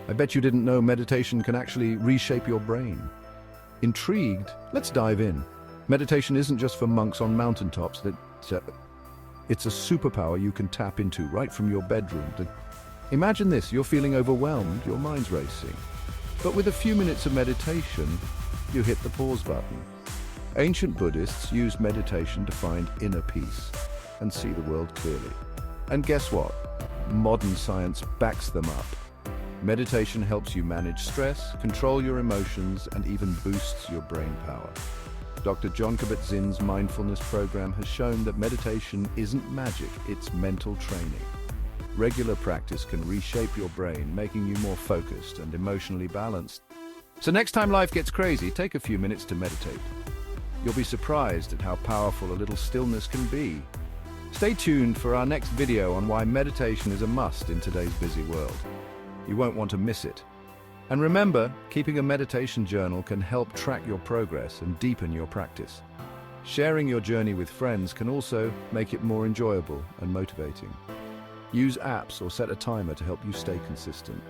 I bet you didn't know meditation can actually reshape your brain. Intrigued? Let's dive in. Meditation isn't just for monks on mountaintops. It's a superpower you can tap into right from your bedroom. Imagine this, you're feeling overwhelmed, your mind's racing. But with a few minutes of meditation, you hit the pause button. Ancient Buddhists used meditation to find inner peace and see the world clearly. And guess what? Modern science backs them up. Meditation helps you manage stress, control your emotions, and even boosts your brain power. Dr. Jon Kabat-Zinn's mindfulness program has shown that meditation isn't magic, it's mental training. Regular practice can reshape your brain, making you more focused and emotionally balanced. So next time life gets crazy, take a few minutes to meditate. You'll be surprised at how powerful a little stillness can be. Stay tuned for our next video on why meditation is a must in today's busy world. You won't want to miss it. And remember, keeping a meditation journal can help track your progress and deepen your practice. Sharing your journey with friends can also make it more enjoyable and motivating. Use apps or set a timer to help you stay consistent.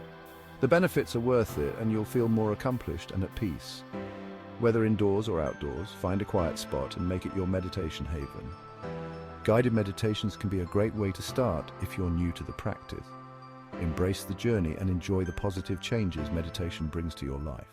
The benefits are worth it, and you'll feel more accomplished and at peace. Whether indoors or outdoors, find a quiet spot and make it your meditation haven. Guided meditations can be a great way to start if you're new to the practice. Embrace the journey and enjoy the positive changes meditation brings to your life.